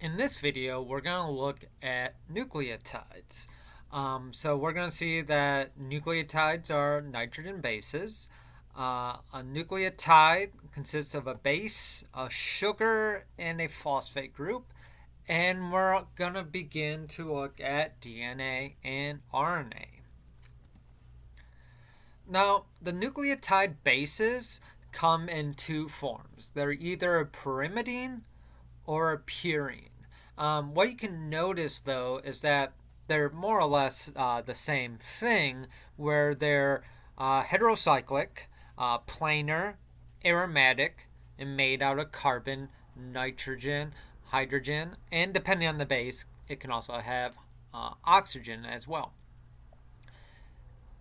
In this video, we're going to look at nucleotides. So we're going to see that nucleotides are nitrogen bases. A nucleotide consists of a base, a sugar, and a phosphate group. And we're going to begin to look at DNA and RNA. Now, the nucleotide bases come in two forms. They're either a pyrimidine or a purine. What you can notice though is that they're more or less the same thing, where they're heterocyclic, planar, aromatic, and made out of carbon, nitrogen, hydrogen, and depending on the base, it can also have oxygen as well.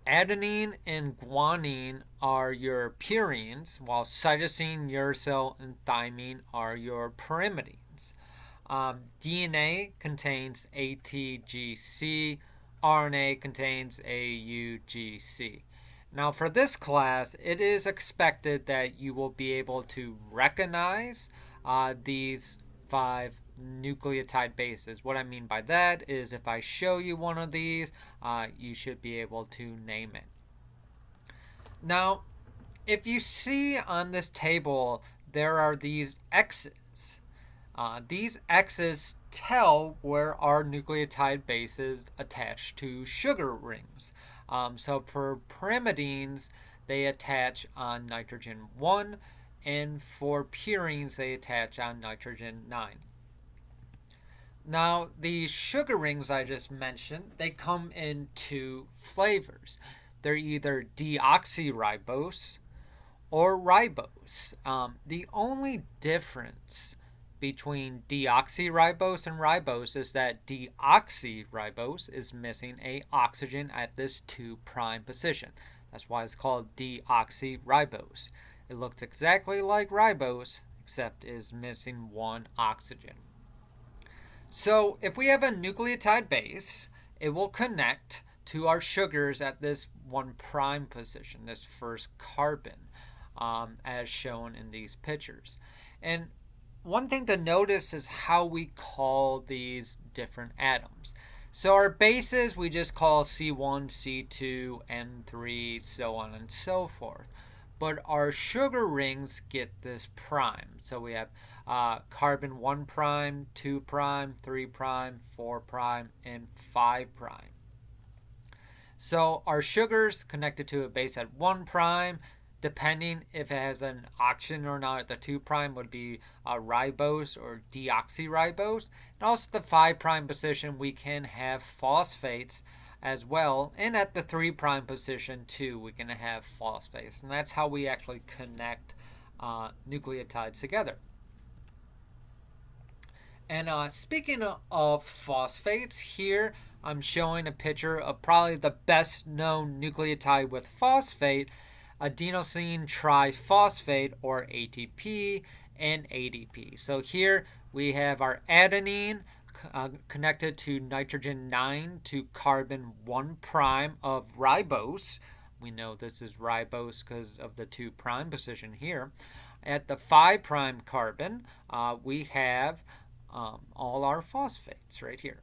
Adenine and guanine are your purines, while cytosine, uracil, and thymine are your pyrimidines. DNA contains ATGC, RNA contains AUGC. Now, for this class, it is expected that you will be able to recognize these five nucleotide bases. What I mean by that is if I show you one of these, you should be able to name it. Now, if you see on this table, there are these X's. These X's tell where our nucleotide bases attach to sugar rings. So for pyrimidines, they attach on nitrogen 1, and for purines, they attach on nitrogen 9. Now, the sugar rings I just mentioned, they come in two flavors. They're either deoxyribose or ribose. The only difference between deoxyribose and ribose is that deoxyribose is missing a oxygen at this 2' position. That's why it's called deoxyribose. It looks exactly like ribose, except is missing one oxygen. So if we have a nucleotide base, it will connect to our sugars at this 1' position, this first carbon, as shown in these pictures. And one thing to notice is how we call these different atoms. So our bases we just call C1, C2, N3, so on and so forth. But our sugar rings get this prime. So we have carbon 1', 2', 3', 4', and 5'. So our sugars connected to a base at 1', depending if it has an oxygen or not at the 2' would be ribose or deoxyribose. And also the 5' position we can have phosphates as well. And at the 3' position too we can have phosphates. And that's how we actually connect nucleotides together. And speaking of phosphates, here I'm showing a picture of probably the best known nucleotide with phosphate, adenosine triphosphate, or ATP, and ADP. So here we have our adenine connected to nitrogen 9 to carbon 1' of ribose. We know this is ribose because of the 2' position here. At the 5' carbon, we have all our phosphates right here.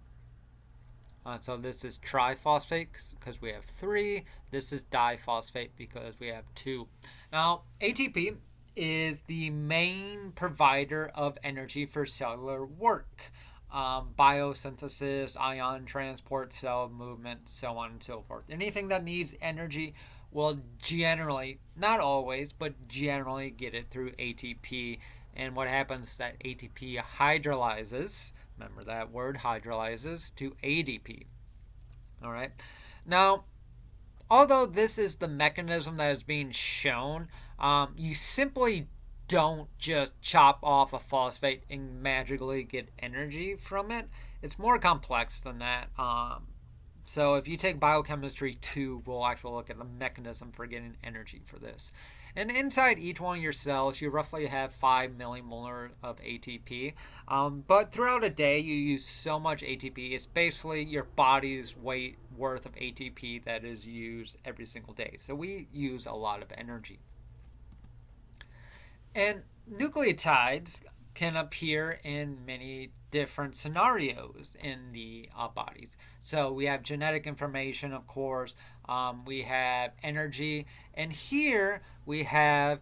So this is triphosphate because we have 3. This is diphosphate because we have 2. Now, ATP is the main provider of energy for cellular work. Biosynthesis, ion transport, cell movement, so on and so forth. Anything that needs energy will generally, not always, but generally get it through ATP. And what happens is that ATP hydrolyzes, remember that word, hydrolyzes, to ADP. All right. Now, although this is the mechanism that is being shown, you simply don't just chop off a phosphate and magically get energy from it. It's more complex than that. So if you take biochemistry 2, we'll actually look at the mechanism for getting energy for this. And inside each one of your cells, you roughly have 5 millimolar of ATP. But throughout a day, you use so much ATP. It's basically your body's weight worth of ATP that is used every single day. So we use a lot of energy. And nucleotides can appear in many different scenarios in the bodies. So we have genetic information, of course, we have energy, and here we have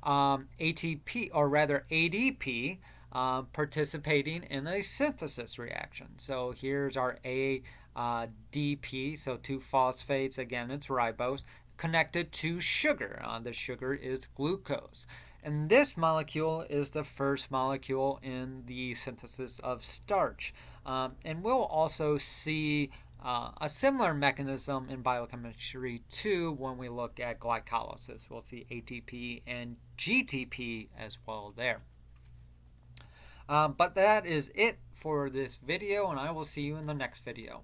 ATP, or rather ADP, participating in a synthesis reaction. So here's our ADP, so two phosphates, again it's ribose, connected to sugar. The sugar is glucose. And this molecule is the first molecule in the synthesis of starch. And we'll also see a similar mechanism in biochemistry too when we look at glycolysis. We'll see ATP and GTP as well there. But that is it for this video, and I will see you in the next video.